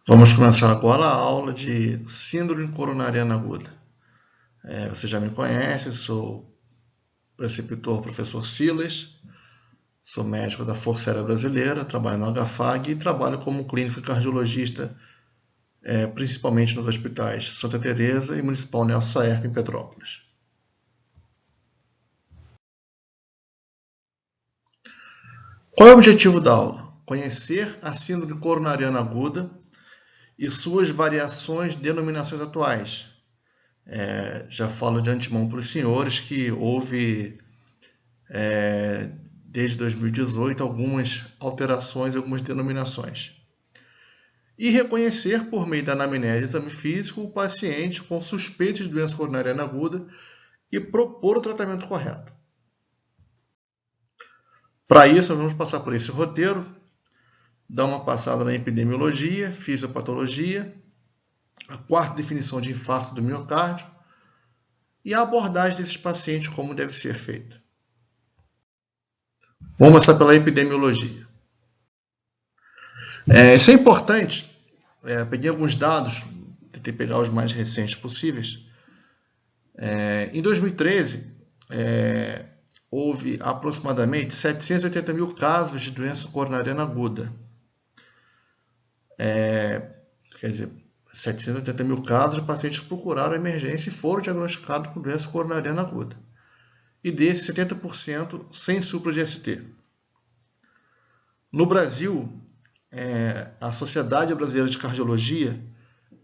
Vamos começar agora a aula de síndrome coronariana aguda. Você já me conhece, sou preceptor professor Silas, sou médico da Força Aérea Brasileira, trabalho na HFAG e trabalho como clínico cardiologista, principalmente nos hospitais Santa Teresa e Municipal Nelson Saerp em Petrópolis. Qual é o objetivo da aula? Conhecer a síndrome coronariana aguda e suas variações de denominações atuais. Já falo de antemão para os senhores que houve, desde 2018, algumas alterações, algumas denominações. E reconhecer, por meio da anamnese e exame físico, o paciente com suspeita de doença coronariana aguda e propor o tratamento correto. Para isso, nós vamos passar por esse roteiro, dar uma passada na epidemiologia, fisiopatologia, a quarta definição de infarto do miocárdio e a abordagem desses pacientes, como deve ser feito. Vamos começar pela epidemiologia. Isso é importante. Peguei alguns dados, tentei pegar os mais recentes possíveis. Em 2013, houve aproximadamente 780 mil casos de doença coronariana aguda. Quer dizer, 780 mil casos de pacientes que procuraram emergência e foram diagnosticados com doença coronariana aguda. E desses, 70% sem supra de ST. No Brasil, a Sociedade Brasileira de Cardiologia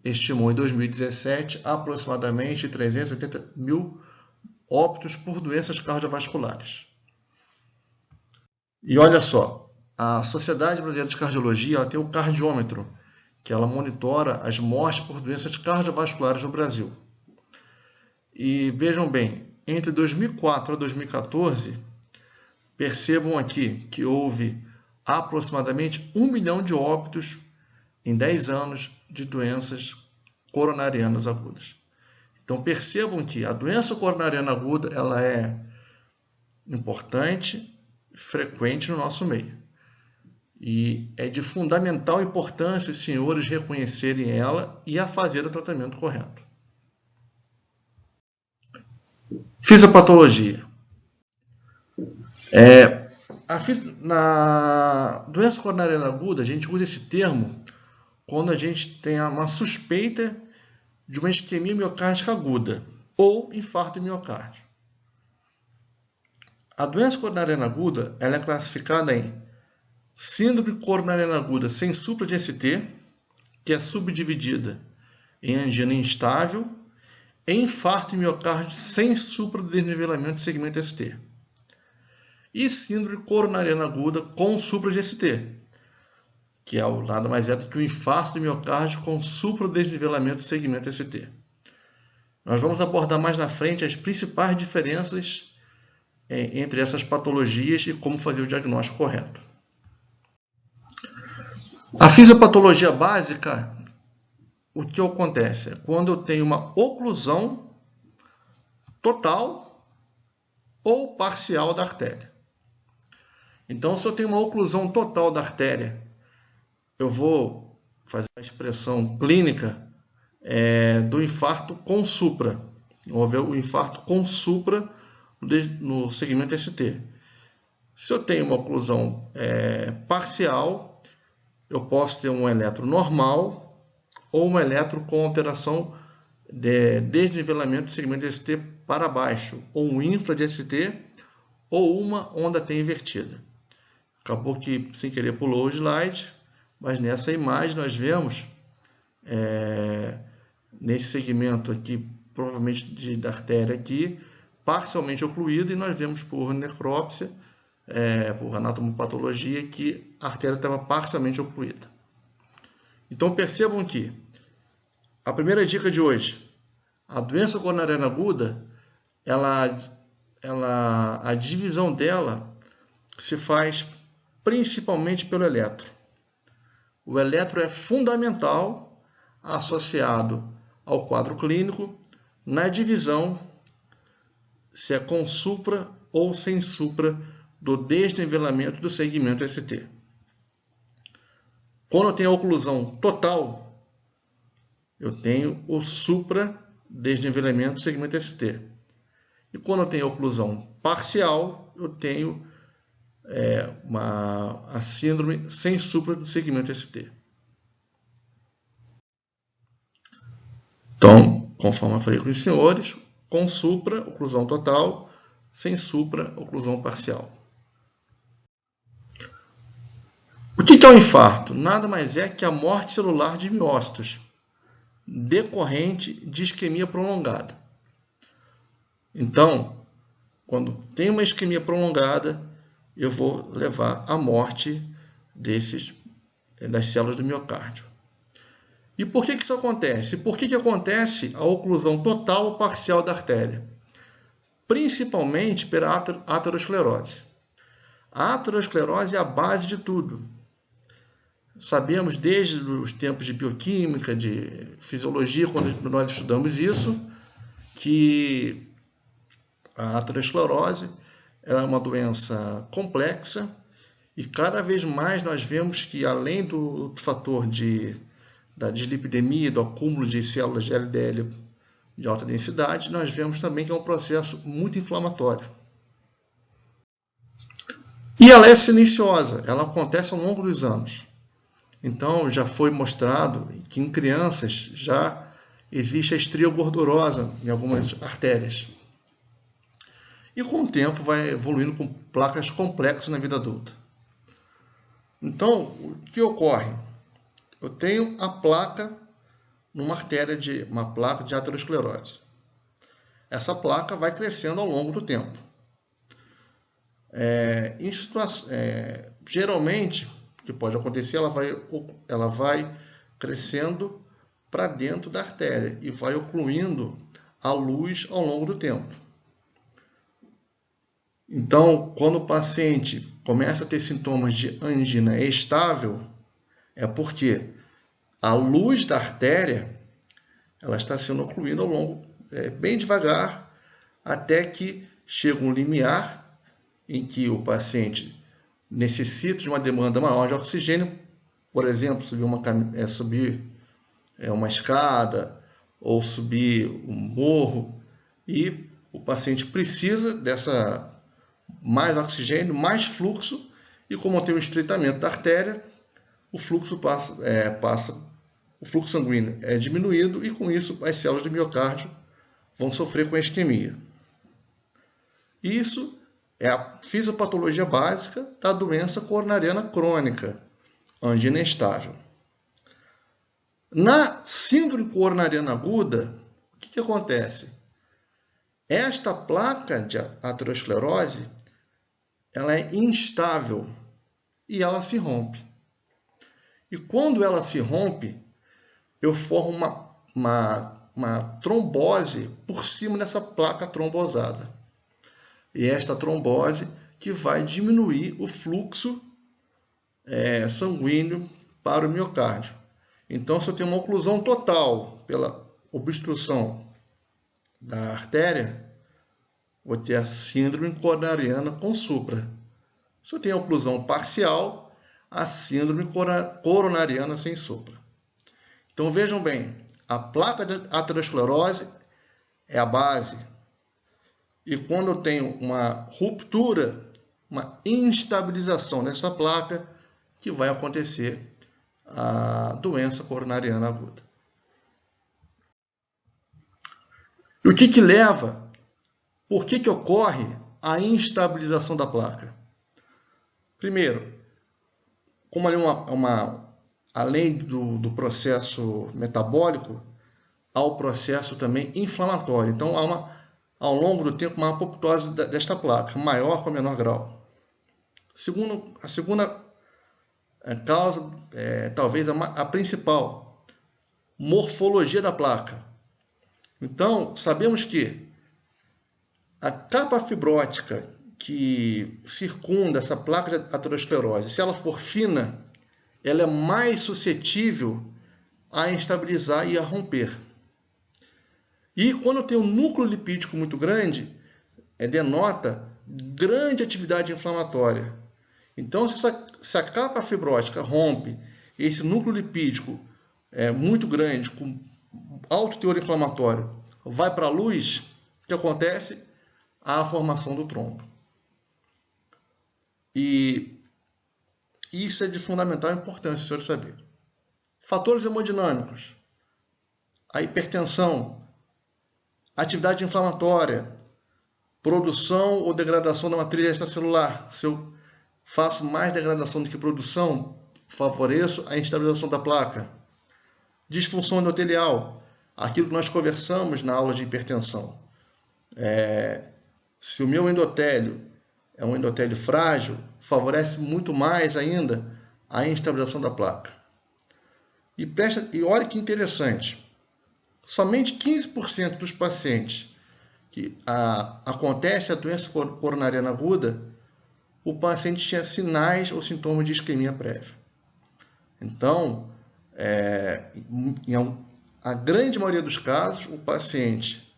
estimou em 2017 aproximadamente 380 mil óbitos por doenças cardiovasculares. E olha só, a Sociedade Brasileira de Cardiologia ela tem o cardiômetro, que ela monitora as mortes por doenças cardiovasculares no Brasil. E vejam bem, entre 2004 a 2014, percebam aqui que houve aproximadamente 1 milhão de óbitos em 10 anos de doenças coronarianas agudas. Então percebam que a doença coronariana aguda ela é importante, frequente no nosso meio. E é de fundamental importância os senhores reconhecerem ela e a fazer o tratamento correto. Fisiopatologia. Na doença coronariana aguda, a gente usa esse termo quando a gente tem uma suspeita de uma isquemia miocárdica aguda ou infarto do miocárdio. A doença coronariana aguda ela é classificada em síndrome coronariana aguda sem supra de ST, que é subdividida em angina instável, e infarto de miocárdio sem supra de desnivelamento de segmento ST. E síndrome coronariana aguda com supra de ST, que é nada mais do que o infarto de miocárdio com supra de desnivelamento de segmento ST. Nós vamos abordar mais na frente as principais diferenças entre essas patologias e como fazer o diagnóstico correto. A fisiopatologia básica, o que acontece? Quando eu tenho uma oclusão total ou parcial da artéria. Então, se eu tenho uma oclusão total da artéria, eu vou fazer a expressão clínica do infarto com supra. Vamos ver o infarto com supra no segmento ST. Se eu tenho uma oclusão parcial, eu posso ter um eletro normal ou um eletro com alteração de desnivelamento do segmento ST para baixo, ou um infra de ST, ou uma onda T invertida. Acabou que, sem querer, pulou o slide, mas nessa imagem nós vemos, nesse segmento aqui, provavelmente da artéria aqui, parcialmente ocluído, e nós vemos por necrópsia, por anatomopatologia, que a artéria estava parcialmente ocluída. Então percebam que a primeira dica de hoje, a doença coronariana aguda, a divisão dela se faz principalmente pelo eletro. O eletro é fundamental associado ao quadro clínico na divisão se é com supra ou sem supra do desnivelamento do segmento ST. Quando eu tenho a oclusão total, eu tenho o supradesnivelamento do segmento ST. E quando eu tenho oclusão parcial, eu tenho a síndrome sem supra do segmento ST. Então, conforme eu falei com os senhores, com supra, oclusão total, sem supra, oclusão parcial. O que é um infarto? Nada mais é que a morte celular de miócitos, decorrente de isquemia prolongada. Então, quando tem uma isquemia prolongada, eu vou levar à morte das células do miocárdio. E por que isso acontece? Por que acontece a oclusão total ou parcial da artéria? Principalmente pela aterosclerose. A aterosclerose é a base de tudo. Sabemos desde os tempos de bioquímica, de fisiologia, quando nós estudamos isso, que a aterosclerose é uma doença complexa e cada vez mais nós vemos que, além do fator da dislipidemia, do acúmulo de células de LDL de alta densidade, nós vemos também que é um processo muito inflamatório. E ela é silenciosa, ela acontece ao longo dos anos. Então, já foi mostrado que em crianças já existe a estria gordurosa em algumas artérias. E com o tempo vai evoluindo com placas complexas na vida adulta. Então, o que ocorre? Eu tenho a placa numa artéria, uma placa de aterosclerose. Essa placa vai crescendo ao longo do tempo. Geralmente, o que pode acontecer, ela vai crescendo para dentro da artéria e vai ocluindo a luz ao longo do tempo. Então, quando o paciente começa a ter sintomas de angina estável, é porque a luz da artéria ela está sendo ocluída ao longo, bem devagar, até que chega um limiar em que o paciente necessita de uma demanda maior de oxigênio, por exemplo, subir uma escada ou subir um morro, e o paciente precisa dessa mais oxigênio, mais fluxo, e como tem um estreitamento da artéria, o fluxo o fluxo sanguíneo é diminuído e com isso as células do miocárdio vão sofrer com a isquemia. Isso é a fisiopatologia básica da doença coronariana crônica, angina estável. Na síndrome coronariana aguda, o que acontece? Esta placa de aterosclerose ela é instável e ela se rompe. E quando ela se rompe, eu formo uma trombose por cima dessa placa trombosada. E esta trombose que vai diminuir o fluxo sanguíneo para o miocárdio. Então, se eu tenho uma oclusão total pela obstrução da artéria, vou ter a síndrome coronariana com supra. Se eu tenho oclusão parcial, a síndrome coronariana sem supra. Então, vejam bem, a placa de aterosclerose é a base. E quando eu tenho uma ruptura, uma instabilização dessa placa, que vai acontecer a doença coronariana aguda. E o que leva? Por que ocorre a instabilização da placa? Primeiro, como ali além do processo metabólico, há o processo também inflamatório. Então, há ao longo do tempo uma apoptose desta placa, maior com menor grau. A segunda causa, talvez a principal, morfologia da placa. Então, sabemos que a capa fibrótica que circunda essa placa de aterosclerose, se ela for fina, ela é mais suscetível a instabilizar e a romper. E quando eu tenho um núcleo lipídico muito grande, denota grande atividade inflamatória. Então, se a capa fibrótica rompe, esse núcleo lipídico é muito grande, com alto teor inflamatório vai para a luz, o que acontece? A formação do trombo. E isso é de fundamental importância, os senhores saberem. Fatores hemodinâmicos, a hipertensão, atividade inflamatória, produção ou degradação da matriz extracelular. Se eu faço mais degradação do que produção, favoreço a instabilização da placa. Disfunção endotelial, aquilo que nós conversamos na aula de hipertensão. Se o meu endotélio é um endotélio frágil, favorece muito mais ainda a instabilização da placa. E olha que interessante, somente 15% dos pacientes que acontece a doença coronariana aguda, o paciente tinha sinais ou sintomas de isquemia prévia. Então, a grande maioria dos casos, o paciente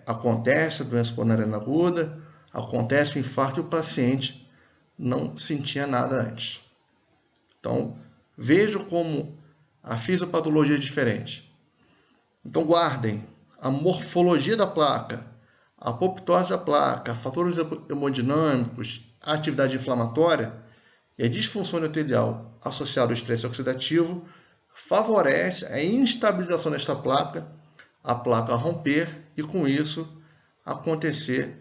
acontece a doença coronariana aguda, acontece o infarto e o paciente não sentia nada antes. Então, vejo como a fisiopatologia é diferente. Então, guardem a morfologia da placa, a apoptose da placa, fatores hemodinâmicos, a atividade inflamatória e a disfunção endotelial associada ao estresse oxidativo favorece a instabilização desta placa, a placa romper e, com isso, acontecer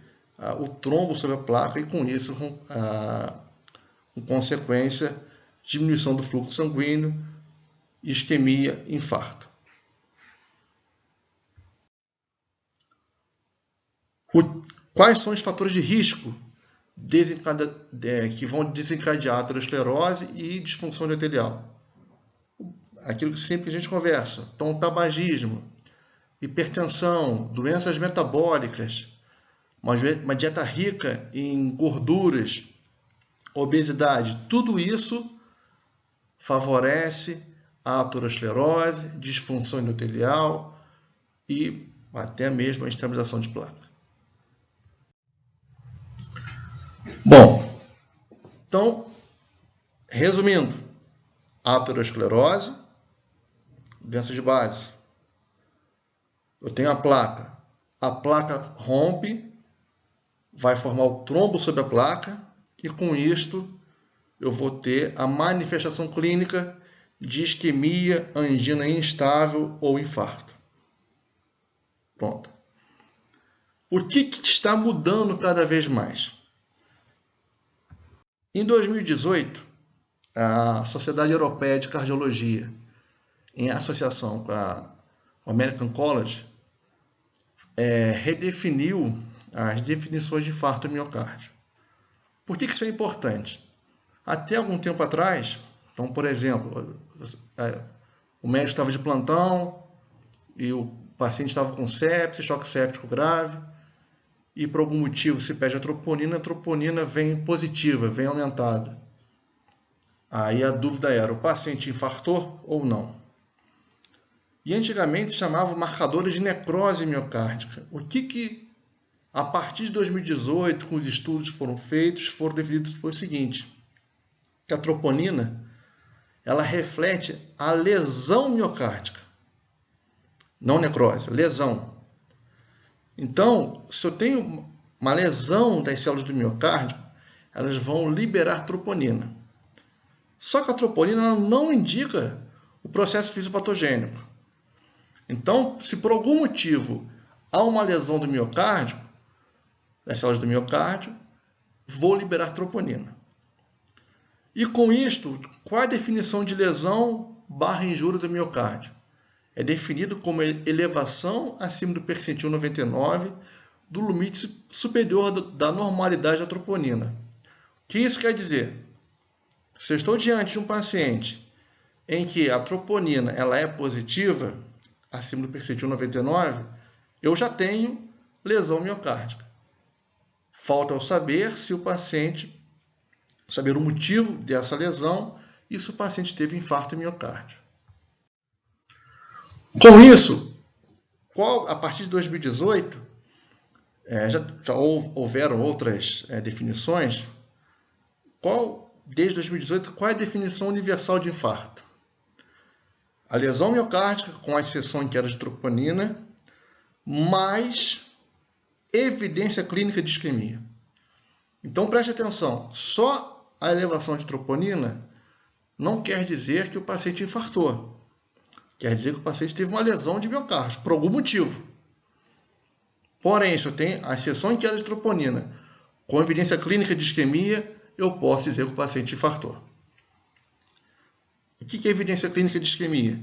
o trombo sobre a placa e, com isso, com consequência, diminuição do fluxo sanguíneo, isquemia, infarto. Quais são os fatores de risco que vão desencadear a aterosclerose e disfunção endotelial? Aquilo que sempre a gente conversa. Então, tabagismo, hipertensão, doenças metabólicas, uma dieta rica em gorduras, obesidade, tudo isso favorece a aterosclerose, disfunção endotelial e até mesmo a estabilização de placa. Bom, então, resumindo, aterosclerose, doença de base. Eu tenho a placa rompe, vai formar o trombo sobre a placa e com isto eu vou ter a manifestação clínica de isquemia, angina instável ou infarto. Pronto. O que está mudando cada vez mais? Em 2018, a Sociedade Europeia de Cardiologia, em associação com a American College, redefiniu as definições de infarto do miocárdio. Por que isso é importante? Até algum tempo atrás, então, por exemplo, o médico estava de plantão e o paciente estava com sepse, choque séptico grave, e por algum motivo se pede a troponina vem positiva, vem aumentada. Aí a dúvida era, o paciente infartou ou não? E antigamente chamavam marcadores de necrose miocárdica. O que a partir de 2018, com os estudos que foram feitos, foram definidos foi o seguinte, que a troponina, ela reflete a lesão miocárdica, não necrose, lesão. Então, se eu tenho uma lesão das células do miocárdio, elas vão liberar troponina. Só que a troponina ela não indica o processo fisiopatogênico. Então, se por algum motivo há uma lesão do miocárdio, das células do miocárdio, vou liberar troponina. E com isto, qual é a definição de lesão / injúria do miocárdio? É definido como elevação acima do percentil 99 do limite superior da normalidade da troponina. O que isso quer dizer? Se eu estou diante de um paciente em que a troponina ela é positiva, acima do percentil 99, eu já tenho lesão miocárdica. Falta eu saber se o paciente, saber o motivo dessa lesão e se o paciente teve infarto miocárdio. Com isso, a partir de 2018, já houveram outras definições. Desde 2018, qual é a definição universal de infarto? a lesão miocárdica com a exceção em queda de troponina, mais evidência clínica de isquemia. Então preste atenção, só a elevação de troponina não quer dizer que o paciente infartou. Quer dizer que o paciente teve uma lesão de miocárdio, por algum motivo. Porém, se eu tenho a exceção em queda de troponina com evidência clínica de isquemia, eu posso dizer que o paciente infartou. O que é evidência clínica de isquemia?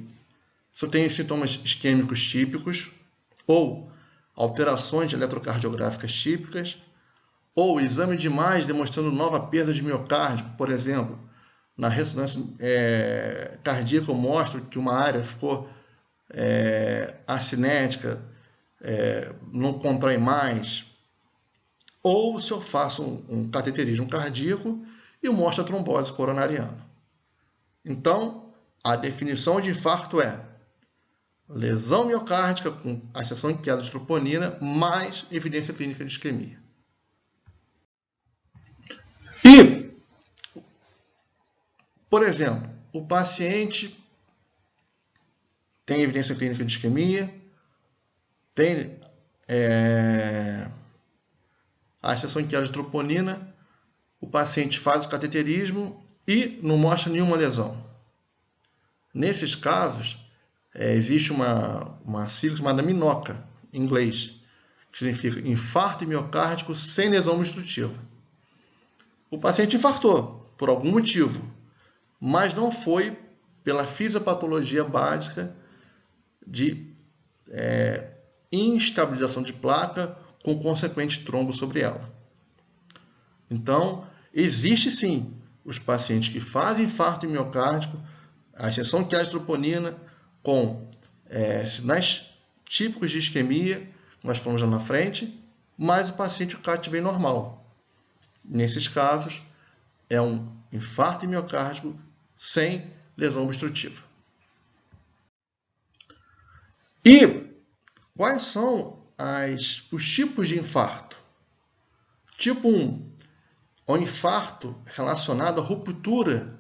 Se eu tenho sintomas isquêmicos típicos, ou alterações eletrocardiográficas típicas, ou exame de imagem demonstrando nova perda de miocárdio, por exemplo, na ressonância cardíaca eu mostro que uma área ficou acinética, não contrai mais, ou se eu faço um cateterismo cardíaco e eu mostro a trombose coronariana. Então, a definição de infarto é lesão miocárdica com exceção em queda de troponina mais evidência clínica de isquemia. E, por exemplo, o paciente tem evidência clínica de isquemia, tem a exceção em queda de troponina, o paciente faz o cateterismo e não mostra nenhuma lesão. Nesses casos, existe uma sigla chamada MINOCA, em inglês, que significa infarto miocárdico sem lesão obstrutiva. O paciente infartou por algum motivo, mas não foi pela fisiopatologia básica de instabilização de placa com consequente trombo sobre ela. Então, existe sim os pacientes que fazem infarto miocárdico, a exceção que há de troponina, com sinais típicos de isquemia, nós falamos lá na frente, mas o paciente o CAT vem normal. Nesses casos, é um infarto miocárdico sem lesão obstrutiva. E quais são os tipos de infarto? Tipo 1, o infarto relacionado à ruptura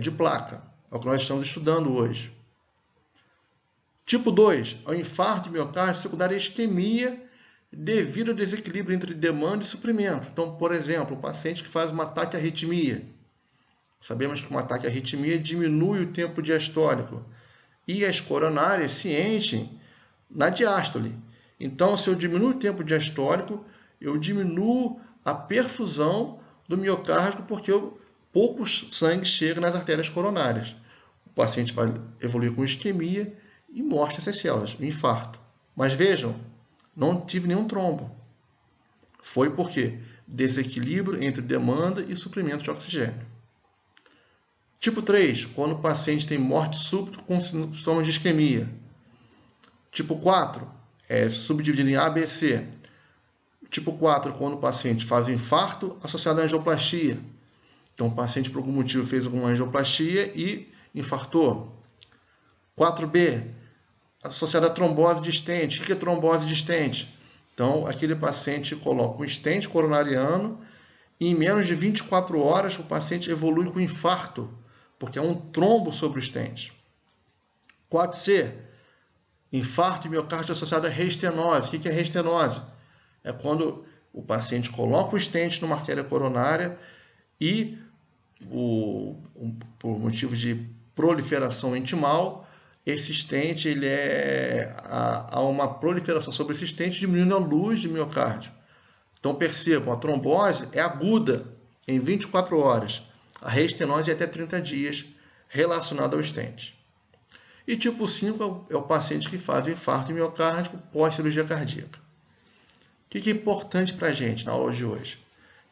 de placa, é o que nós estamos estudando hoje. Tipo 2, o infarto de miocárdio secundário à isquemia devido ao desequilíbrio entre demanda e suprimento. Então, por exemplo, o paciente que faz um ataque à arritmia. Sabemos que um ataque à arritmia diminui o tempo diastólico e as coronárias se enchem na diástole. Então, se eu diminuo o tempo diastólico, eu diminuo a perfusão do miocárdio porque pouco sangue chega nas artérias coronárias. O paciente vai evoluir com isquemia e mostra essas células, o infarto. Mas vejam, não tive nenhum trombo. Foi porque desequilíbrio entre demanda e suprimento de oxigênio. Tipo 3, quando o paciente tem morte súbita com sintoma de isquemia. Tipo 4, subdividido em A, B, C. Tipo 4, quando o paciente faz infarto associado à angioplastia. Então, o paciente, por algum motivo, fez alguma angioplastia e infartou. 4B, associado à trombose de stent. O que é trombose de stent? Então, aquele paciente coloca um stent coronariano e em menos de 24 horas o paciente evolui com infarto, porque é um trombo sobre o stent. 4C, infarto de miocárdio associado à reestenose. O que é reestenose? É quando o paciente coloca o stent numa artéria coronária e, por motivo de proliferação intimal, esse stent há uma proliferação sobre esse stent, diminuindo a luz de miocárdio. Então percebam, a trombose é aguda em 24 horas. A reestenose é até 30 dias relacionada ao stent. E tipo 5 é o paciente que faz o infarto miocárdico pós-cirurgia cardíaca. O que é importante para a gente na aula de hoje?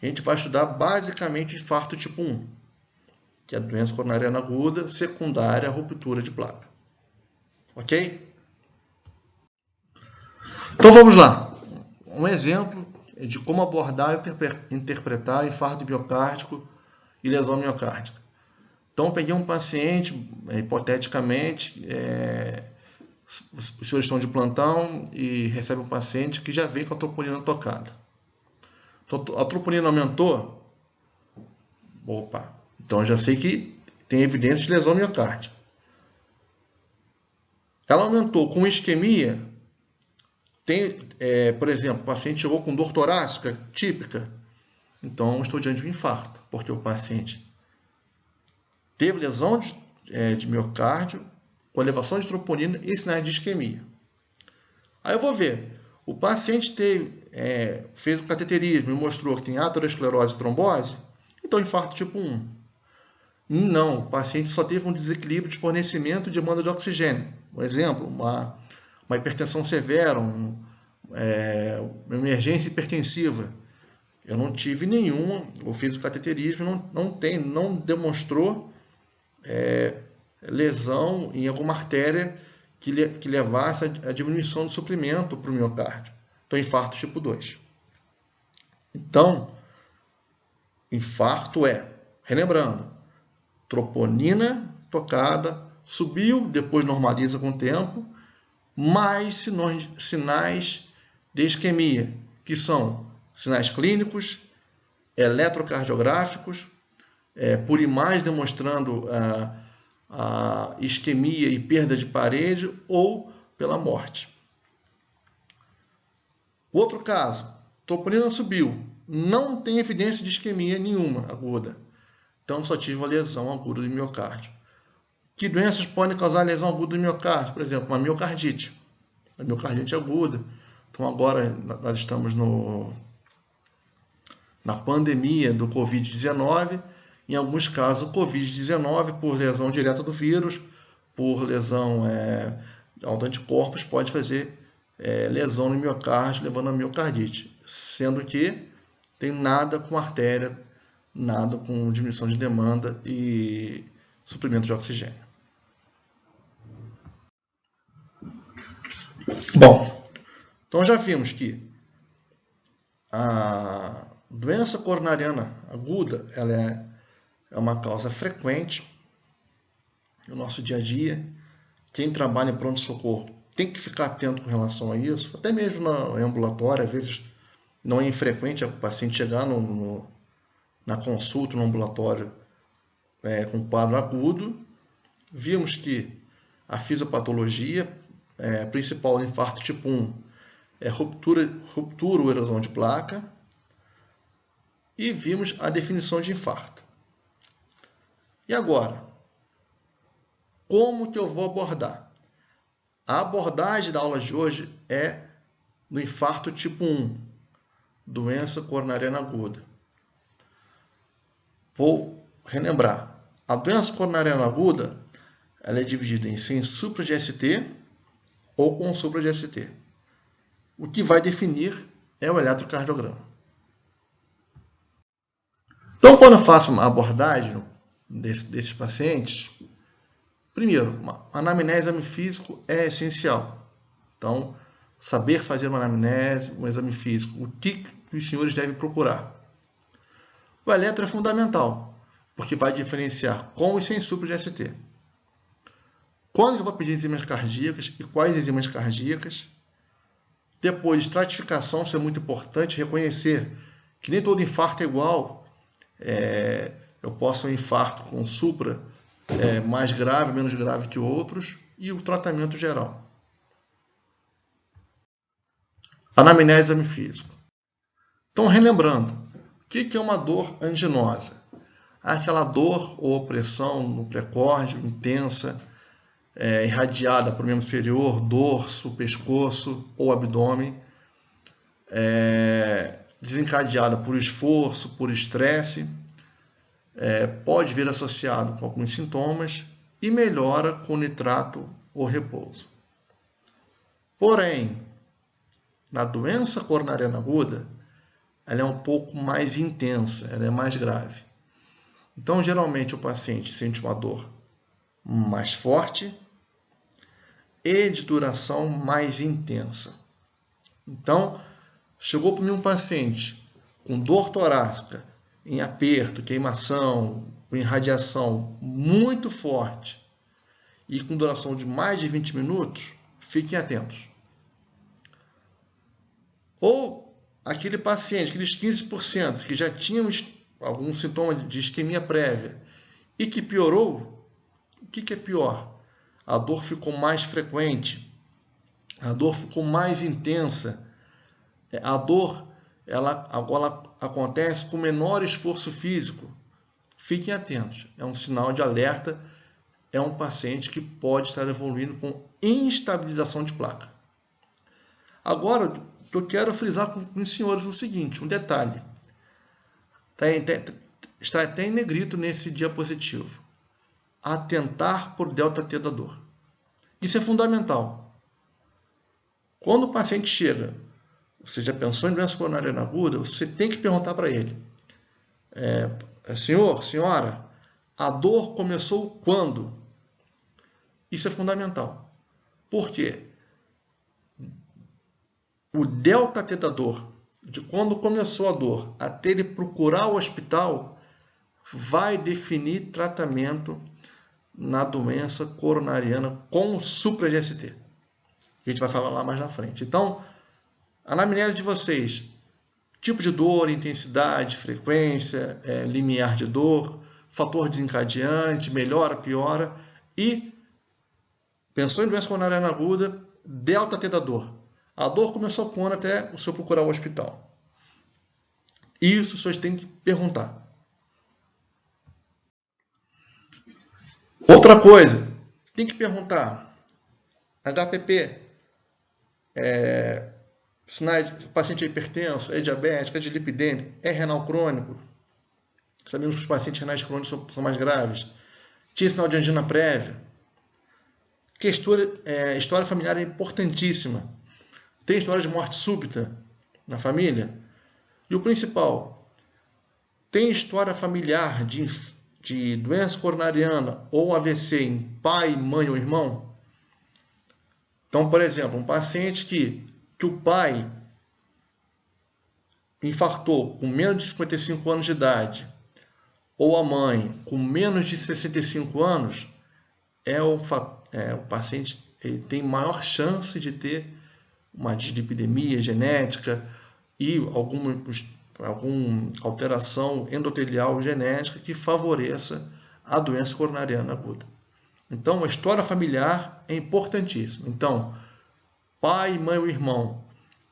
A gente vai estudar basicamente o infarto tipo 1, que é a doença coronariana aguda secundária à ruptura de placa. Ok? Então vamos lá. Um exemplo de como abordar e interpretar infarto miocárdico e lesão miocárdica. Então, peguei um paciente, hipoteticamente, os senhores estão de plantão e recebem um paciente que já vem com a troponina tocada. Então, a troponina aumentou? Opa! Então, eu já sei que tem evidência de lesão miocárdica. ela aumentou com isquemia. Por exemplo, o paciente chegou com dor torácica típica, então eu estou diante de um infarto, porque o paciente teve lesão de miocárdio, com elevação de troponina e sinais de isquemia. Aí eu vou ver, o paciente fez o cateterismo e mostrou que tem aterosclerose e trombose, então infarto tipo 1. Não, o paciente só teve um desequilíbrio de fornecimento e demanda de oxigênio. Por exemplo, uma hipertensão severa, uma emergência hipertensiva. Eu não tive nenhuma, eu fiz o cateterismo, não demonstrou lesão em alguma artéria que levasse a diminuição do suprimento para o miocárdio. Então, infarto tipo 2. Então, infarto relembrando, troponina tocada, subiu, depois normaliza com o tempo, mais sinais de isquemia, que são sinais clínicos, eletrocardiográficos, por imagem demonstrando a isquemia e perda de parede ou pela morte. Outro caso, troponina subiu, não tem evidência de isquemia nenhuma aguda, então só tive uma lesão aguda do miocárdio. Que doenças podem causar lesão aguda do miocárdio? Por exemplo, uma miocardite. A miocardite aguda. Então agora nós estamos na pandemia do Covid-19. Em alguns casos, o Covid-19, por lesão direta do vírus, por lesão de anticorpos, pode fazer lesão no miocárdio, levando a miocardite. Sendo que tem nada com artéria, nada com diminuição de demanda e suprimento de oxigênio. Bom, então já vimos que a doença coronariana aguda ela é uma causa frequente no nosso dia a dia. Quem trabalha em pronto-socorro tem que ficar atento com relação a isso, até mesmo no ambulatório, às vezes não é infrequente o paciente chegar na consulta no ambulatório com quadro agudo. Vimos que a fisiopatologia principal do infarto tipo 1 é ruptura ou erosão de placa. E vimos a definição de infarto. E agora, como que eu vou abordar? A abordagem da aula de hoje é do infarto tipo 1, doença coronariana aguda. Vou relembrar. A doença coronariana aguda ela é dividida em sem supra de ST ou com supra de ST. O que vai definir é o eletrocardiograma. Então, quando eu faço uma abordagem desses pacientes, primeiro, uma anamnese, exame físico é essencial. Então, saber fazer uma anamnese, um exame físico, o que os senhores devem procurar. O eletro é fundamental, porque vai diferenciar com e sem supra de ST. Quando eu vou pedir enzimas cardíacas e quais enzimas cardíacas. Depois, estratificação, isso é muito importante, reconhecer que nem todo infarto é igual. Eu posso ter um infarto com supra mais grave, menos grave que outros, e o tratamento geral. Anamnese, exame físico. Então, relembrando, o que é uma dor anginosa? Aquela dor ou opressão no pré-córdio intensa, irradiada para o membro inferior, dorso, pescoço ou abdômen, desencadeada por esforço, por estresse, pode vir associado com alguns sintomas e melhora com nitrato ou repouso. Porém, na doença coronariana aguda, ela é um pouco mais intensa, ela é mais grave. Então, geralmente, o paciente sente uma dor mais forte e de duração mais intensa. Então, chegou para mim um paciente com dor torácica, em aperto, queimação, com irradiação muito forte e com duração de mais de 20 minutos, fiquem atentos. Ou aquele paciente, aqueles 15% que já tinham algum sintoma de isquemia prévia e que piorou, o que é pior? a dor ficou mais frequente, a dor ficou mais intensa, a dor ela agora acontece com menor esforço físico. Fiquem atentos, é um sinal de alerta, é um paciente que pode estar evoluindo com instabilização de placa. Agora, eu quero frisar com os senhores o seguinte, um detalhe. Está até em negrito nesse diapositivo. Atentar por ΔT da dor. Isso é fundamental. Quando o paciente chega, você já pensou em doença coronariana aguda, você tem que perguntar para ele. Senhor, senhora, a dor começou quando? Isso é fundamental. Por quê? O ΔT da dor, de quando começou a dor até ele procurar o hospital, vai definir tratamento na doença coronariana com supra-GST. A gente vai falar lá mais na frente. Então, a anamnese de vocês, tipo de dor, intensidade, frequência, limiar de dor, fator desencadeante, melhora, piora, e pensou em doença coronariana aguda, ΔT da dor. A dor começou quando até o senhor procurar o hospital. Isso vocês têm que perguntar. Outra coisa, tem que perguntar, HPP, sinais de paciente hipertenso, é diabético, é dislipidêmico, é renal crônico. Sabemos que os pacientes renais crônicos são mais graves. Tinha sinal de angina prévia. Que história familiar é importantíssima. Tem história de morte súbita na família. E o principal, tem história familiar de doença coronariana ou AVC em pai, mãe ou irmão? Então, por exemplo, um paciente que o pai infartou com menos de 55 anos de idade ou a mãe com menos de 65 anos, o paciente ele tem maior chance de ter uma dislipidemia genética e alguma alteração endotelial genética que favoreça a doença coronariana aguda. Então, a história familiar é importantíssima. Então, pai, mãe ou irmão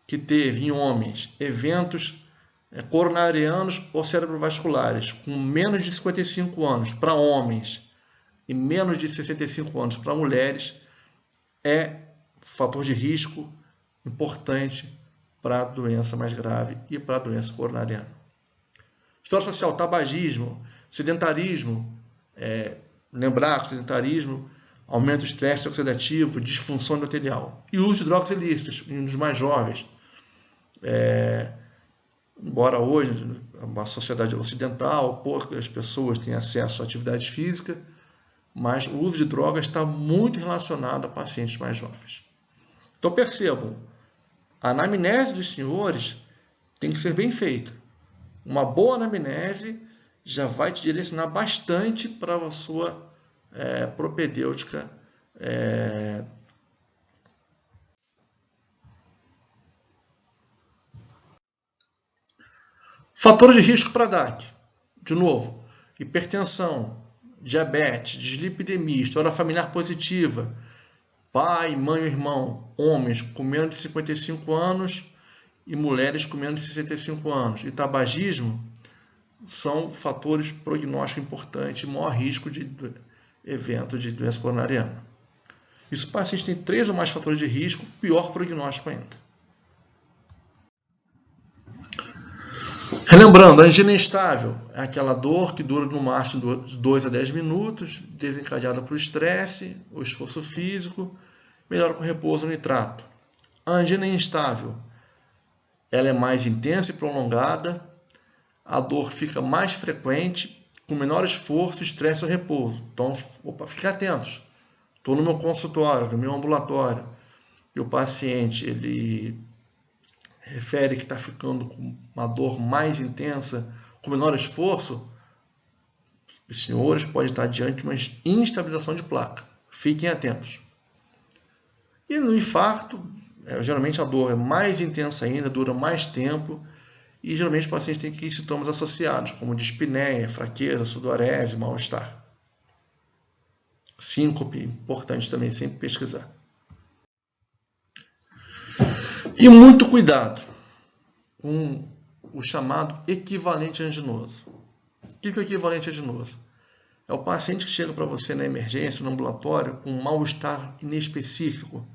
que teve em homens eventos coronarianos ou cerebrovasculares com menos de 55 anos para homens e menos de 65 anos para mulheres é fator de risco importante para a doença mais grave e para a doença coronariana. História social, tabagismo, sedentarismo, lembrar que o sedentarismo aumenta o estresse oxidativo, disfunção endotelial. E o uso de drogas ilícitas nos mais jovens. Embora hoje, uma sociedade ocidental, poucas pessoas têm acesso à atividade física, mas o uso de drogas está muito relacionado a pacientes mais jovens. Então percebam, a anamnese dos senhores tem que ser bem feita. Uma boa anamnese já vai te direcionar bastante para a sua propedêutica Fatores de risco para DAC. De novo, hipertensão, diabetes, dislipidemia, história familiar positiva, pai, mãe ou irmão, homens com menos de 55 anos e mulheres com menos de 65 anos. E tabagismo são fatores prognósticos importantes, maior risco de evento de doença coronariana. E se o paciente tem 3 ou mais fatores de risco, pior prognóstico ainda. Relembrando, a angina instável é aquela dor que dura no máximo de 2 a 10 minutos, desencadeada por estresse ou esforço físico, melhora com repouso no nitrato. A angina instável, ela é mais intensa e prolongada, a dor fica mais frequente, com menor esforço, estresse ou repouso. Então, fiquem atentos. Estou no meu consultório, no meu ambulatório, e o paciente ele refere que está ficando com uma dor mais intensa, com menor esforço, os senhores podem estar diante de uma instabilização de placa. Fiquem atentos. E no infarto, geralmente a dor é mais intensa ainda, dura mais tempo, e geralmente o paciente tem sintomas associados, como dispneia, fraqueza, sudorese, mal-estar. síncope, importante também sempre pesquisar. E muito cuidado com o chamado equivalente anginoso. O que é o equivalente anginoso? É o paciente que chega para você na emergência, no ambulatório, com um mal-estar inespecífico,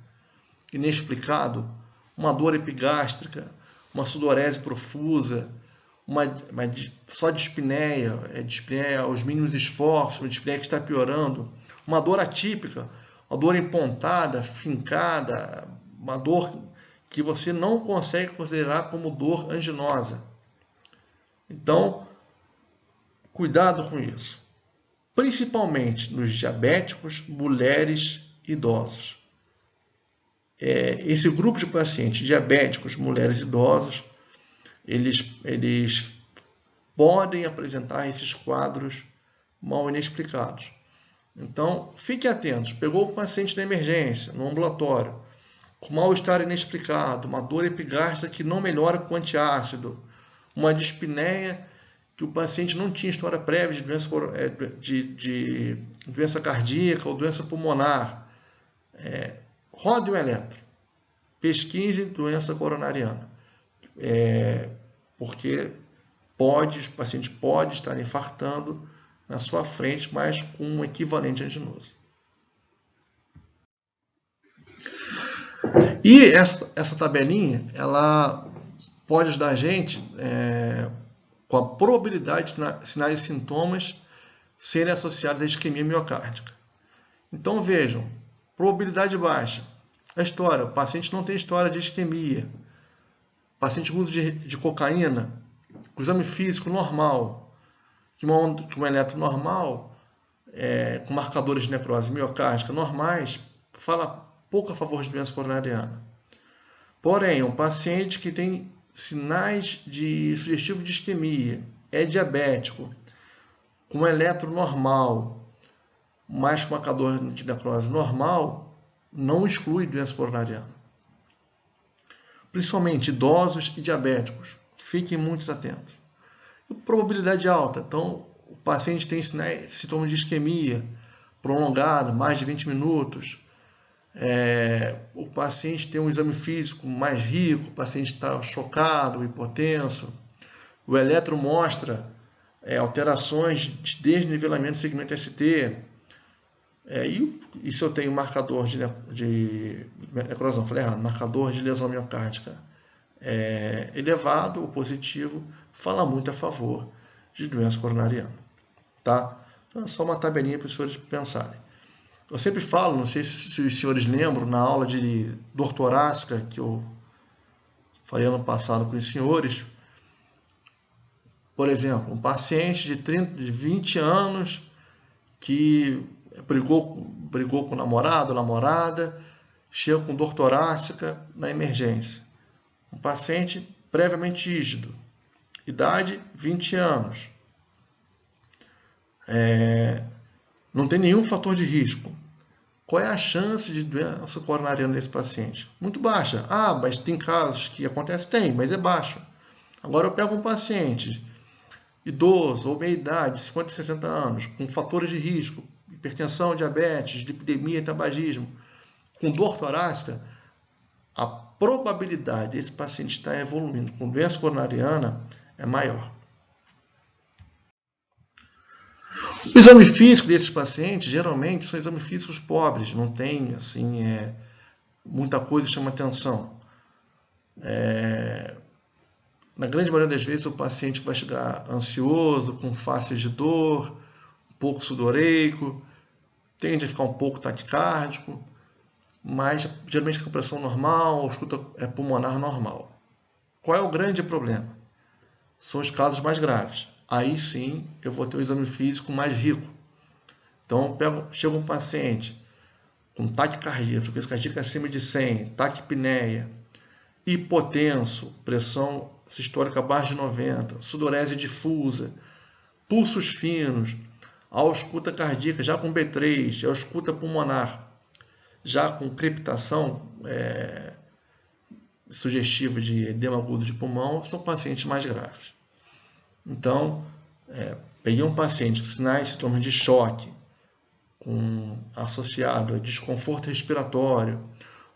inexplicado, uma dor epigástrica, uma sudorese profusa, só dispneia aos mínimos esforços, uma dispneia que está piorando, uma dor atípica, uma dor empontada, fincada, uma dor que você não consegue considerar como dor anginosa. Então, cuidado com isso. Principalmente nos diabéticos, mulheres e idosos. Esse grupo de pacientes diabéticos, mulheres e idosos, eles podem apresentar esses quadros mal inexplicados. Então, fiquem atentos. Pegou o paciente na emergência, no ambulatório, com mal-estar inexplicado, uma dor epigástrica que não melhora com antiácido, uma dispneia que o paciente não tinha história prévia de doença cardíaca ou doença pulmonar. Rode um eletro. Pesquise doença coronariana. Porque o paciente pode estar infartando na sua frente, mas com um equivalente anginoso. E essa tabelinha, ela pode ajudar a gente com a probabilidade de sinais e sintomas serem associados à isquemia miocárdica. Então vejam, probabilidade baixa. A história, o paciente não tem história de isquemia. O paciente com uso de cocaína, com exame físico normal, que uma eletro normal, com marcadores de necrose miocárdica normais, fala pouco a favor de doença coronariana. Porém, um paciente que tem sinais sugestivos de isquemia, é diabético, com um eletro normal, mas com marcador de necrose normal, não exclui doença coronariana. Principalmente idosos e diabéticos. Fiquem muito atentos. E probabilidade alta. Então, o paciente tem sintomas de isquemia prolongada, mais de 20 minutos. O paciente tem um exame físico mais rico, o paciente está chocado, hipotenso. O eletro mostra alterações de desnivelamento do segmento ST. E se eu tenho marcador marcador de lesão miocárdica elevado ou positivo, fala muito a favor de doença coronariana. Tá? Então é só uma tabelinha para os senhores pensarem. Eu sempre falo, não sei se os senhores lembram, na aula de dor torácica que eu falei ano passado com os senhores, por exemplo, um paciente de 20 anos que brigou com o namorado ou namorada, chega com dor torácica na emergência. Um paciente previamente rígido, idade 20 anos. Não tem nenhum fator de risco. Qual é a chance de doença coronariana desse paciente? Muito baixa. Mas tem casos que acontece? Tem, mas é baixo. Agora eu pego um paciente idoso ou meia-idade, 50, 60 anos, com fatores de risco, hipertensão, diabetes, lipidemia, tabagismo, com dor torácica, a probabilidade desse paciente estar evoluindo com doença coronariana é maior. O exame físico desses pacientes, geralmente, são exames físicos pobres, não tem assim, muita coisa que chama atenção. Na grande maioria das vezes, o paciente vai chegar ansioso, com faces de dor, um pouco sudoreico, tende a ficar um pouco taquicárdico, mas geralmente com pressão normal, escuta pulmonar normal. Qual é o grande problema? São os casos mais graves. Aí sim eu vou ter um exame físico mais rico. Então chega um paciente com taquicardia, frequência cardíaca acima de 100, taquipneia, hipotenso, pressão sistólica abaixo de 90, sudorese difusa, pulsos finos, ausculta cardíaca já com B3, ausculta pulmonar, já com crepitação sugestiva de edema agudo de pulmão, são pacientes mais graves. Então, peguei um paciente com sinais e sintomas de choque, associado a desconforto respiratório,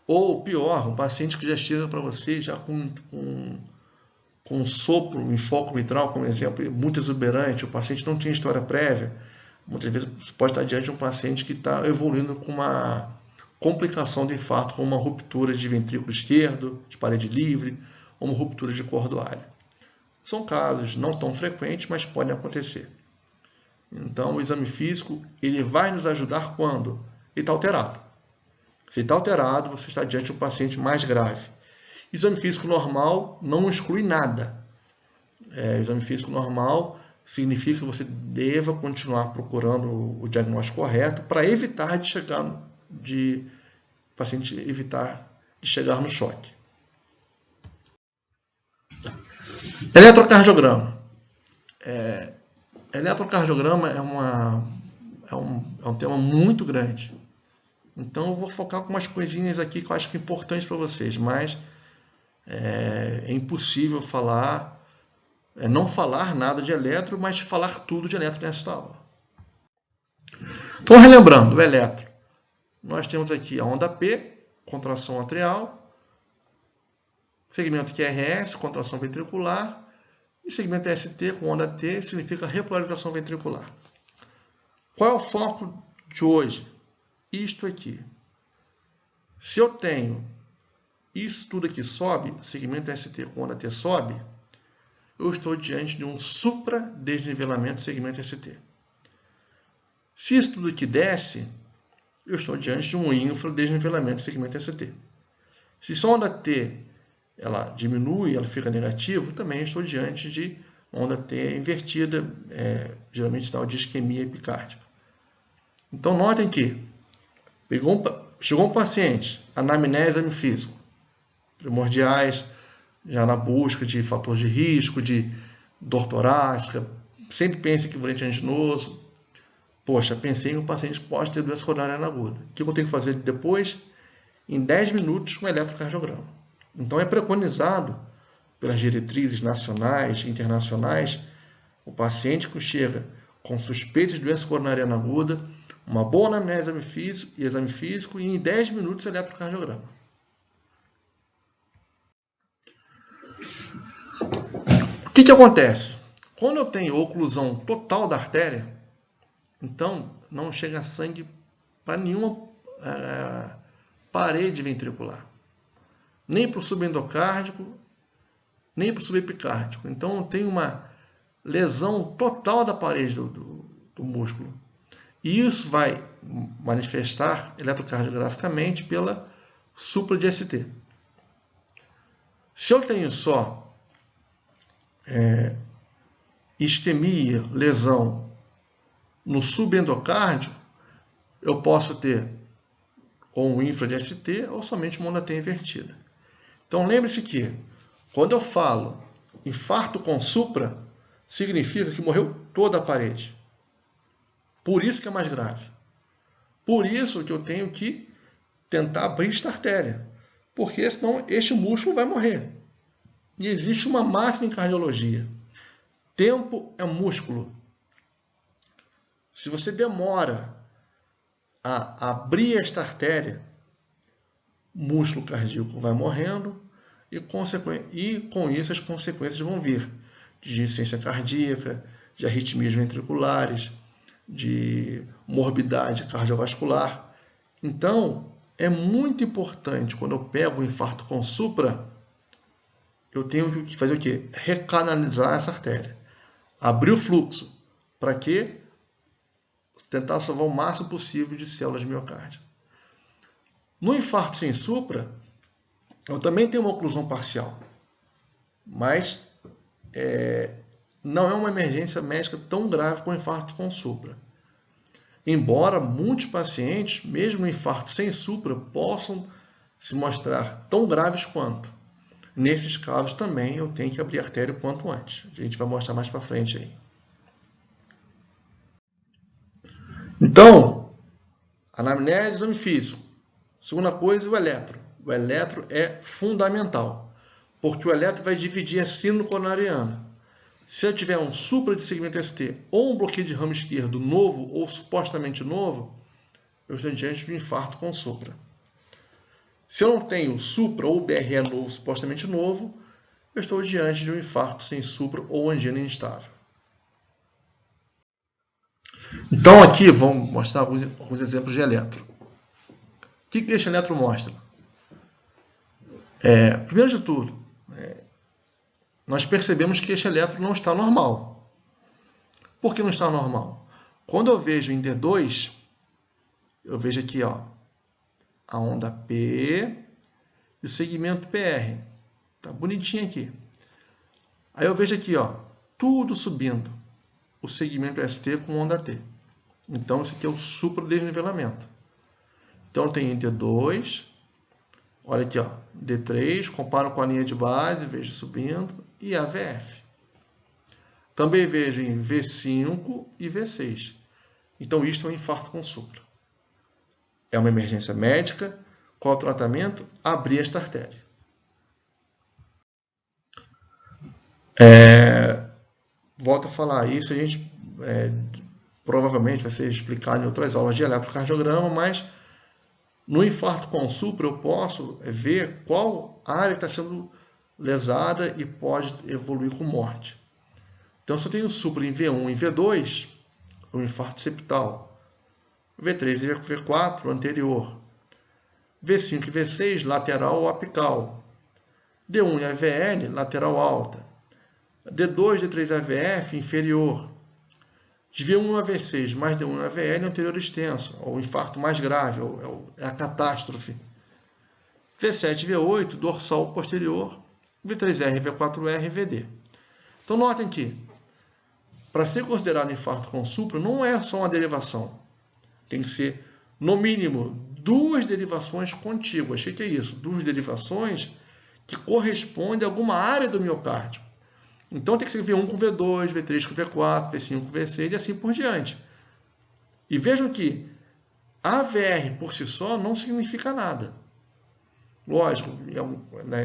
ou pior, um paciente que já chega para você já com um sopro em foco mitral, como exemplo, muito exuberante, o paciente não tinha história prévia, muitas vezes você pode estar diante de um paciente que está evoluindo com uma complicação de infarto, como uma ruptura de ventrículo esquerdo, de parede livre, ou uma ruptura de cordoalho. São casos não tão frequentes, mas podem acontecer. Então, o exame físico ele vai nos ajudar quando ele está alterado. Se ele está alterado, você está diante de um paciente mais grave. Exame físico normal não exclui nada. Exame físico normal significa que você deva continuar procurando o diagnóstico correto para evitar de chegar no choque. Eletrocardiograma. Eletrocardiograma é um tema muito grande. Então eu vou focar com umas coisinhas aqui que eu acho que é importante para vocês, mas é impossível não falar nada de eletro, mas falar tudo de eletro nesta aula. Então, relembrando, o eletro, nós temos aqui a onda P, contração atrial, segmento QRS, contração ventricular, e segmento ST com onda T significa repolarização ventricular. Qual é o foco de hoje? Isto aqui. Se eu tenho isso tudo aqui sobe, segmento ST com onda T sobe, eu estou diante de um supradesnivelamento do segmento ST. Se isso tudo aqui desce, eu estou diante de um infradesnivelamento do segmento ST. Se só a onda T ela diminui, ela fica negativa, também estou diante de onda T invertida, geralmente sinal de isquemia epicárdica. Então, notem que chegou um paciente, anamnese, exame físico, primordiais, já na busca de fator de risco, de dor torácica, sempre pense em equivalente anginoso. Poxa, pensei que o paciente pode ter doença coronariana aguda. O que eu tenho que fazer depois? Em 10 minutos, com eletrocardiograma. Então, é preconizado pelas diretrizes nacionais e internacionais, o paciente que chega com suspeita de doença coronariana aguda, uma boa anamnese e exame físico, e em 10 minutos, eletrocardiograma. O que acontece? Quando eu tenho oclusão total da artéria, então não chega sangue para nenhuma parede ventricular. Nem para o subendocárdico, nem para o subepicárdico. Então eu tenho uma lesão total da parede do músculo. E isso vai manifestar eletrocardiograficamente pela supra de ST. Se eu tenho só isquemia, lesão no subendocárdio, eu posso ter ou um infra de ST ou somente uma onda T invertida. Então lembre-se que quando eu falo infarto com supra, significa que morreu toda a parede. Por isso que é mais grave. Por isso que eu tenho que tentar abrir esta artéria, porque senão este músculo vai morrer. E existe uma máxima em cardiologia. Tempo é músculo. Se você demora a abrir esta artéria, o músculo cardíaco vai morrendo e com isso as consequências vão vir de insuficiência cardíaca, de arritmias ventriculares, de morbidade cardiovascular. Então, é muito importante, quando eu pego o infarto com supra, eu tenho que fazer o quê? Recanalizar essa artéria. Abrir o fluxo. Para quê? Tentar salvar o máximo possível de células de miocárdio. No infarto sem supra, eu também tenho uma oclusão parcial. Mas não é uma emergência médica tão grave como o infarto com supra. Embora muitos pacientes, mesmo no infarto sem supra, possam se mostrar tão graves quanto. Nesses casos também eu tenho que abrir a artéria o quanto antes. A gente vai mostrar mais para frente aí. Então, anamnese, exame físico. Segunda coisa, o eletro. O eletro é fundamental, porque o eletro vai dividir a síndrome coronariana. Se eu tiver um supra de segmento ST ou um bloqueio de ramo esquerdo novo ou supostamente novo, eu estou diante de um infarto com supra. Se eu não tenho supra ou BRE novo, supostamente novo, eu estou diante de um infarto sem supra ou angina instável. Então aqui vamos mostrar alguns exemplos de eletro. O que este eletro mostra? Primeiro de tudo, nós percebemos que este eletro não está normal. Por que não está normal? Quando eu vejo em D2, eu vejo aqui a onda P e o segmento PR. Tá bonitinho aqui. Aí eu vejo aqui, tudo subindo. O segmento ST com onda T. Então, esse aqui é o supradesnivelamento. Então, tem em D2, olha aqui, D3, comparo com a linha de base, vejo subindo, e AVF. Também vejo em V5 e V6. Então, isto é um infarto com supra. É uma emergência médica. Qual o tratamento? Abrir esta artéria. Volto a falar isso, a gente provavelmente vai ser explicado em outras aulas de eletrocardiograma, mas no infarto com supra eu posso ver qual área está sendo lesada e pode evoluir com morte. Então, se eu tenho supra em V1 e V2, o infarto septal. V3 e V4, anterior. V5 e V6, lateral ou apical. D1 e AVL, lateral alta. D2, D3 AVF, inferior. De V1 a V6 mais D1 a VL, anterior extenso, ou infarto mais grave, é a catástrofe. V7 e V8, dorsal posterior. V3R, V4R e VD. Então, notem que, para ser considerado infarto com supra, não é só uma derivação. Tem que ser, no mínimo, duas derivações contíguas. O que é isso? Duas derivações que correspondem a alguma área do miocárdio. Então, tem que ser V1 com V2, V3 com V4, V5 com V6 e assim por diante. E vejam que AVR por si só não significa nada. Lógico,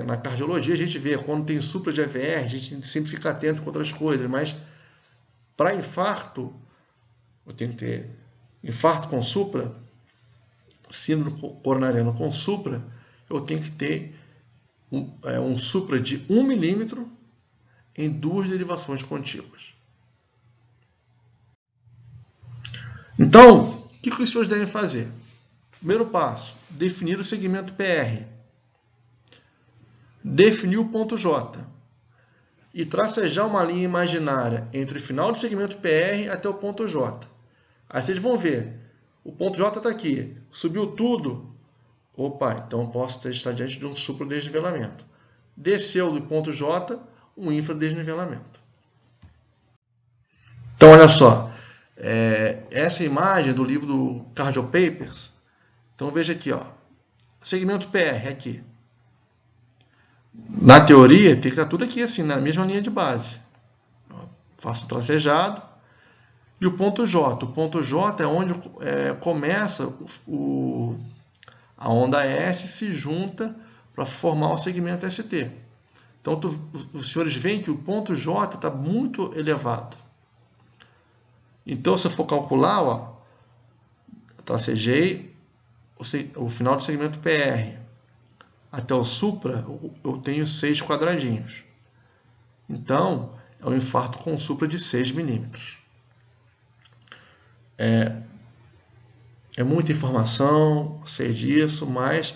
na cardiologia a gente vê, quando tem supra de AVR, a gente sempre fica atento com outras coisas, mas para infarto, eu tenho que ter infarto com supra, síndrome coronariana com supra, eu tenho que ter um supra de 1 milímetro em duas derivações contíguas. Então, o que os senhores devem fazer? Primeiro passo, definir o segmento PR. Definir o ponto J. E tracejar uma linha imaginária entre o final do segmento PR até o ponto J. Aí vocês vão ver, o ponto J está aqui, subiu tudo. Opa, então posso estar diante de um supradesnivelamento. Desceu do ponto J, um infradesnivelamento. Então, olha só, essa imagem do livro do Cardio Papers. Então, veja aqui, segmento PR aqui. Na teoria, tem que estar tudo aqui assim, na mesma linha de base. Faço o tracejado. E o ponto J. O ponto J é onde começa a onda S se junta para formar o segmento ST. Então, os senhores veem que o ponto J está muito elevado. Então, se eu for calcular, tracejei o final do segmento PR. Até o supra, eu tenho 6 quadradinhos. Então, é um infarto com supra de 6 milímetros. É muita informação, sei disso, mas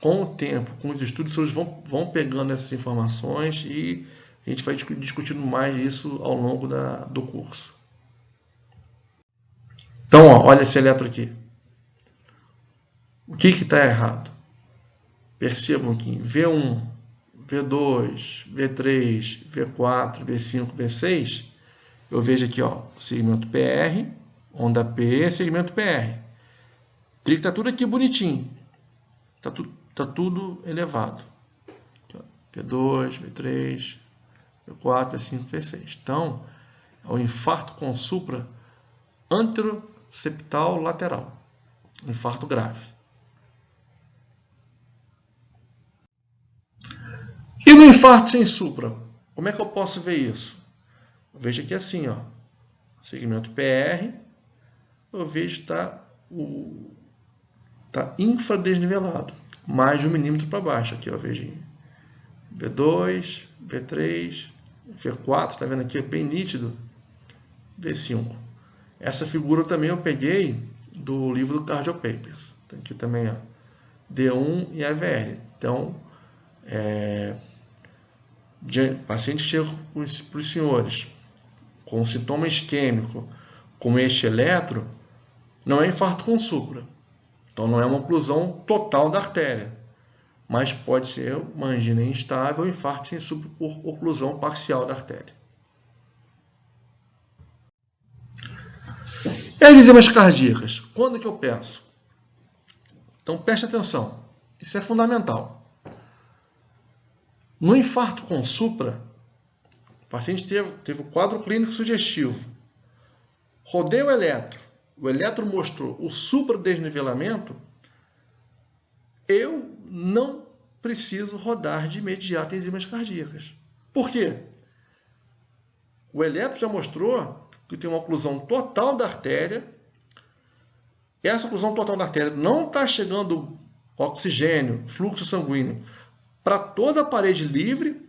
com o tempo, com os estudos, vocês vão pegando essas informações e a gente vai discutindo mais isso ao longo do curso. Então, olha esse eletro aqui. O que está errado? Percebam que V1, V2, V3, V4, V5, V6, eu vejo aqui segmento PR, onda P, segmento PR. Tem que estar tudo aqui bonitinho. Está tudo elevado. V2, V3, V4, V5, V6. Então, é um infarto com supra anteroseptal lateral. Um infarto grave. E no infarto sem supra, como é que eu posso ver isso? Eu vejo aqui assim, segmento PR, eu vejo que está está infradesnivelado, mais de 1 milímetro para baixo, aqui, ó, veja. V2, V3, V4, está vendo aqui, é bem nítido, V5. Essa figura também eu peguei do livro do Cardio Papers. Tem aqui também, ó, D1 e AVR. Então, paciente chega para os senhores com sintoma isquêmico, como este eletro, não é infarto com supra. Então, não é uma oclusão total da artéria, mas pode ser uma angina instável ou infarto sem supra por oclusão parcial da artéria. E as enzimas cardíacas? Quando que eu peço? Então, preste atenção. Isso é fundamental. No infarto com supra, o paciente teve o quadro clínico sugestivo. Rodei o eletro mostrou o supradesnivelamento, eu não preciso rodar de imediato enzimas cardíacas. Por quê? O eletro já mostrou que tem uma oclusão total da artéria. Essa oclusão total da artéria não está chegando oxigênio, fluxo sanguíneo, para toda a parede livre,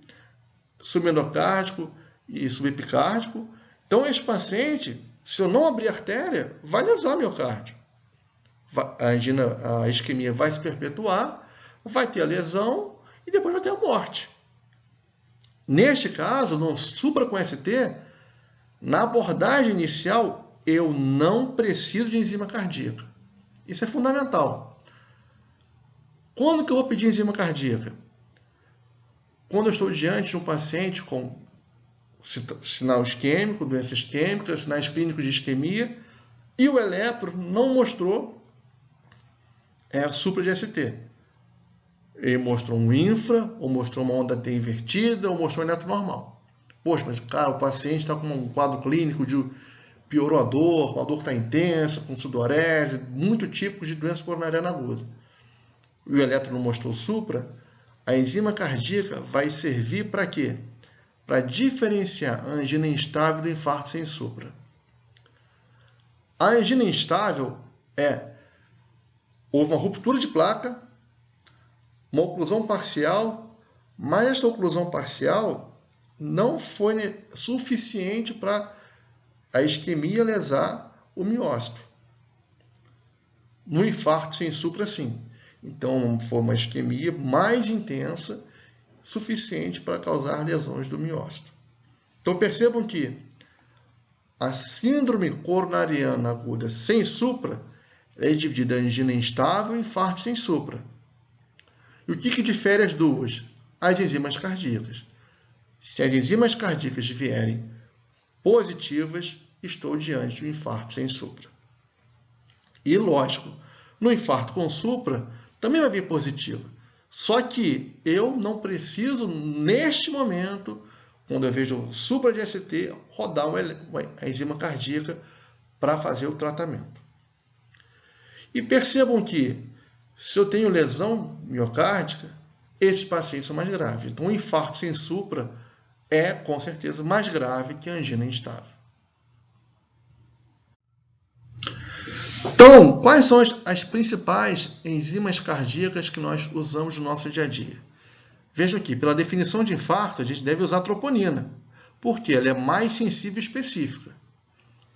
subendocárdico e subepicárdico. Então, esse paciente, se eu não abrir a artéria, vai lesar miocárdio. A isquemia vai se perpetuar, vai ter a lesão e depois vai ter a morte. Neste caso, no supra com ST, na abordagem inicial, eu não preciso de enzima cardíaca. Isso é fundamental. Quando que eu vou pedir enzima cardíaca? Quando eu estou diante de um paciente com sinal isquêmico, doença isquêmica, sinais clínicos de isquemia, e o eletro não mostrou supra de ST. Ele mostrou um infra, ou mostrou uma onda T invertida, ou mostrou um eletro normal. Poxa, mas cara, o paciente está com um quadro clínico de piorou a dor está intensa, com sudorese, muito típico de doença coronariana aguda. E o eletro não mostrou supra, a enzima cardíaca vai servir para quê? Para diferenciar a angina instável do infarto sem supra. A angina instável houve uma ruptura de placa, uma oclusão parcial, mas esta oclusão parcial não foi suficiente para a isquemia lesar o miócito. No infarto sem supra, sim. Então, foi uma isquemia mais intensa, suficiente para causar lesões do miócito. Então, percebam que a síndrome coronariana aguda sem supra é dividida em angina instável e infarto sem supra. E o que difere as duas? As enzimas cardíacas. Se as enzimas cardíacas vierem positivas, estou diante de um infarto sem supra. E, lógico, no infarto com supra, também vai vir positiva. Só que eu não preciso, neste momento, quando eu vejo supra de ST, rodar a enzima cardíaca para fazer o tratamento. E percebam que, se eu tenho lesão miocárdica, esses pacientes são mais graves. Então, o infarto sem supra é, com certeza, mais grave que a angina instável. Então, quais são as principais enzimas cardíacas que nós usamos no nosso dia a dia? Vejam aqui, pela definição de infarto, a gente deve usar a troponina, porque ela é mais sensível e específica.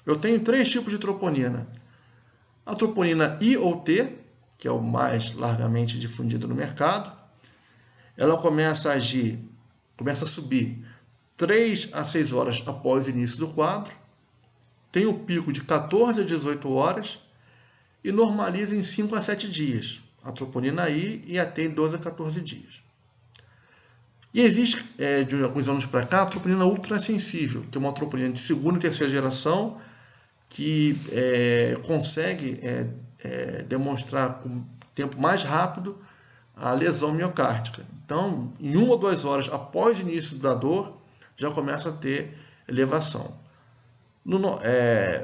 Eu tenho 3 tipos de troponina. A troponina I ou T, que é o mais largamente difundido no mercado, ela começa a subir 3 a 6 horas após o início do quadro, tem um pico de 14 a 18 horas e normaliza em 5 a 7 dias. A troponina I e a T em 12 a 14 dias. E existe, de alguns anos para cá, a troponina ultrassensível, que é uma troponina de segunda e terceira geração que consegue demonstrar com tempo mais rápido a lesão miocárdica. Então, em 1 ou 2 horas após o início da dor, já começa a ter elevação.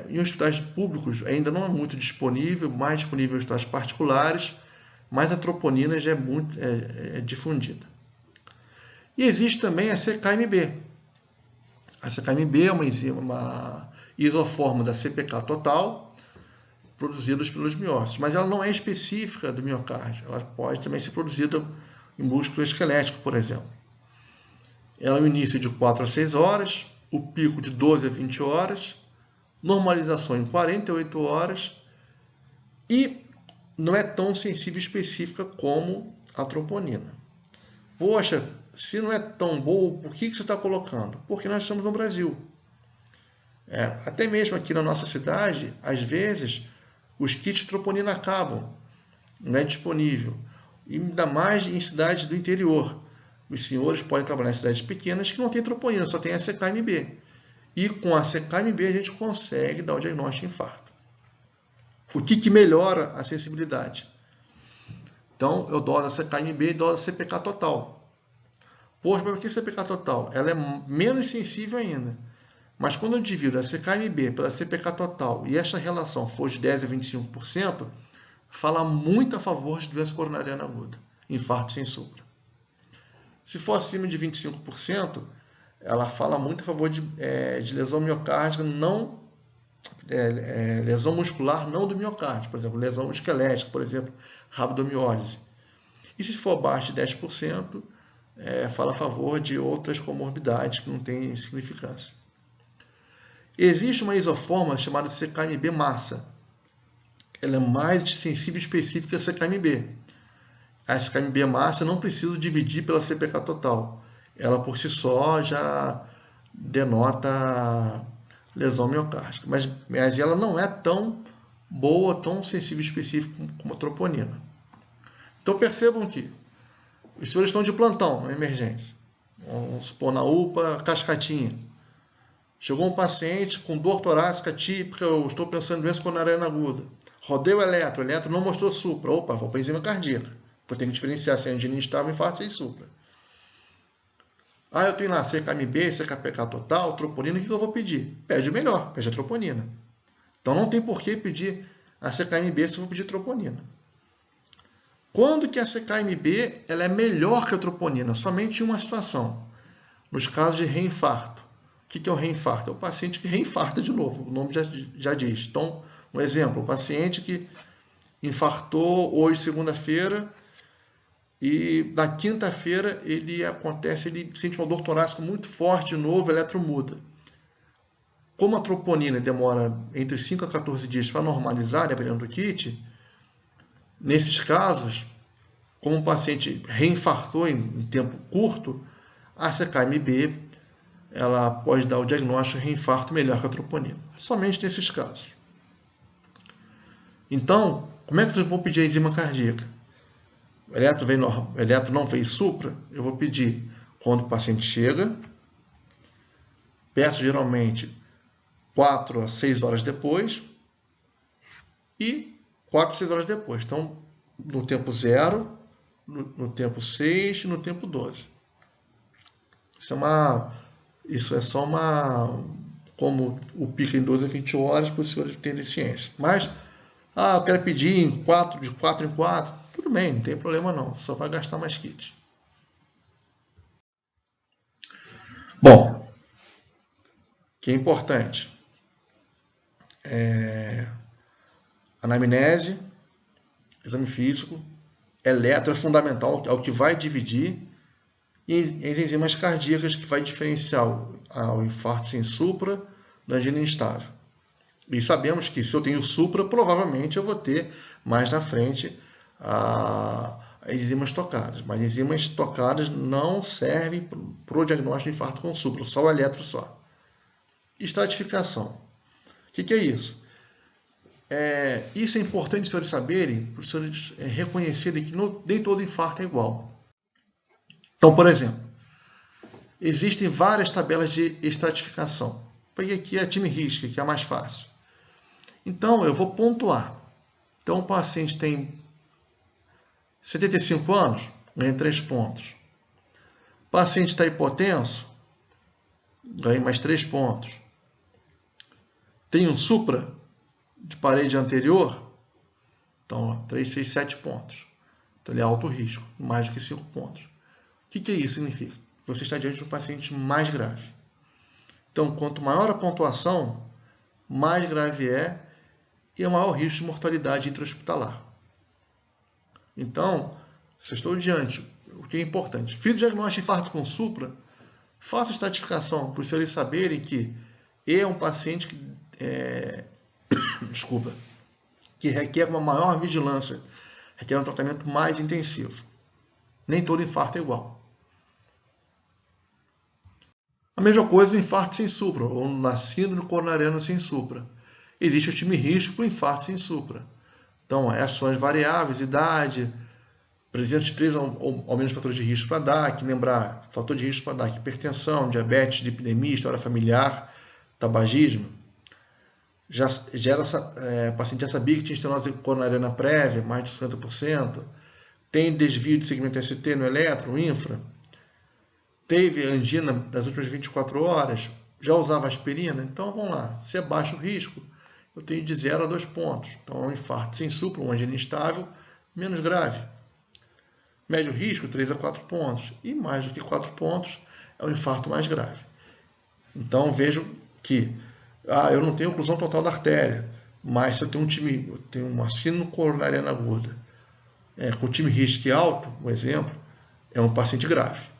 Em hospitais públicos ainda não é muito disponível, mais disponível em hospitais particulares, mas a troponina já é muito difundida. E existe também a CKMB. A CKMB é uma enzima, uma isoforma da CPK total, produzidos pelos miócitos, mas ela não é específica do miocárdio. Ela pode também ser produzida em músculo esquelético, por exemplo. Ela é o início de 4 a 6 horas, o pico de 12 a 20 horas, normalização em 48 horas e não é tão sensível e específica como a troponina. Poxa, se não é tão boa, por que você está colocando? Porque nós estamos no Brasil. Até mesmo aqui na nossa cidade, às vezes, os kits de troponina acabam, não é disponível. E ainda mais em cidades do interior. Os senhores podem trabalhar em cidades pequenas que não tem troponina, só tem a CKMB. E com a CKMB a gente consegue dar o diagnóstico de infarto. O que melhora a sensibilidade? Então, eu doso a CKMB e doso a CPK total. Poxa, mas por que CPK total? Ela é menos sensível ainda. Mas quando eu divido a CKMB pela CPK total e esta relação for de 10 a 25%, fala muito a favor de doença coronariana aguda, infarto sem supra. Se for acima de 25%, ela fala muito a favor de lesão miocárdica, não lesão muscular não do miocárdio, por exemplo, lesão esquelética, por exemplo, rabdomiólise. E se for abaixo de 10%, fala a favor de outras comorbidades que não têm significância. Existe uma isoforma chamada CKMB massa. Ela é mais sensível e específica que a CKMB. A CKMB massa não precisa dividir pela CPK total. Ela por si só já denota lesão miocárdica. Mas ela não é tão boa, tão sensível e específica como a troponina. Então percebam que os senhores estão de plantão na emergência. Vamos supor na UPA Cascatinha. Chegou um paciente com dor torácica típica, eu estou pensando em doença coronariana aguda. Rodei o eletro não mostrou supra. Opa, vou para enzima cardíaca. Então tem que diferenciar se é angina instável ou infarto sem supra. Eu tenho lá CKMB, CKPK total, troponina, o que eu vou pedir? Pede o melhor, pede a troponina. Então não tem por que pedir a CKMB se eu vou pedir troponina. Quando que a CKMB ela é melhor que a troponina? Somente em uma situação. Nos casos de reinfarto. O que é o reinfarto? É o paciente que reinfarta de novo, o nome já diz. Então, um exemplo, o paciente que infartou hoje, segunda-feira, e na quinta-feira ele sente uma dor torácica muito forte de novo, o eletro muda. Como a troponina demora entre 5 a 14 dias para normalizar, dependendo do kit, nesses casos, como o paciente reinfartou em tempo curto, a CKMB ela pode dar o diagnóstico de reinfarto melhor que a troponina. Somente nesses casos. Então, como é que eu vou pedir a enzima cardíaca? O eletro não fez supra, eu vou pedir quando o paciente chega, peço geralmente 4 a 6 horas depois e 4 a 6 horas depois. Então, no tempo 0, no tempo 6 e no tempo 12. Isso é só como o pico em 12 a 20 horas para os senhores terem ciência. Mas, eu quero pedir de 4 em 4. Tudo bem, não tem problema não. Só vai gastar mais kit. Bom, o que é importante? Anamnese, exame físico, eletro é fundamental, é o que vai dividir, e as enzimas cardíacas que vai diferenciar o infarto sem supra da angina instável. E sabemos que se eu tenho supra, provavelmente eu vou ter mais na frente as enzimas tocadas. Mas enzimas tocadas não servem para o diagnóstico de infarto com supra, só o eletro só. Estratificação. O que é isso? Isso é importante os senhores saberem, para os senhores reconhecerem que nem todo infarto é igual. Então, por exemplo, existem várias tabelas de estratificação. Peguei aqui a time RISC, que é a mais fácil. Então, eu vou pontuar. Então, o paciente tem 75 anos, ganha 3 pontos. O paciente está hipotenso, ganha mais 3 pontos. Tem um supra de parede anterior, então 3, 6, 7 pontos. Então, ele é alto risco, mais do que 5 pontos. O que isso significa? Você está diante de um paciente mais grave. Então, quanto maior a pontuação, mais grave é e maior risco de mortalidade intra-hospitalar. Então, se eu estou diante, o que é importante? Fiz o diagnóstico de infarto com supra, faça a estratificação, para os senhores saberem que é um paciente que, que requer uma maior vigilância, requer um tratamento mais intensivo. Nem todo infarto é igual. A mesma coisa no infarto sem supra, ou na síndrome coronariana sem supra. Existe o time risco para o infarto sem supra. Então, ações variáveis, idade, presença de 3 ou menos fatores de risco para DAC, lembrar, fator de risco para DAC, hipertensão, diabetes, lipidemia, história familiar, tabagismo. O paciente já sabia que tinha estenose coronariana prévia, mais de 50%. Tem desvio de segmento ST no eletro, infra. Teve angina das últimas 24 horas, já usava aspirina. Então, vamos lá, se é baixo risco, eu tenho de 0 a 2 pontos. Então, é um infarto sem supra, uma angina instável, menos grave. Médio risco, 3 a 4 pontos. E mais do que 4 pontos, é um infarto mais grave. Então, vejo que eu não tenho oclusão total da artéria, mas se eu tenho uma síndrome coronariana aguda, com time risco alto, um exemplo, é um paciente grave.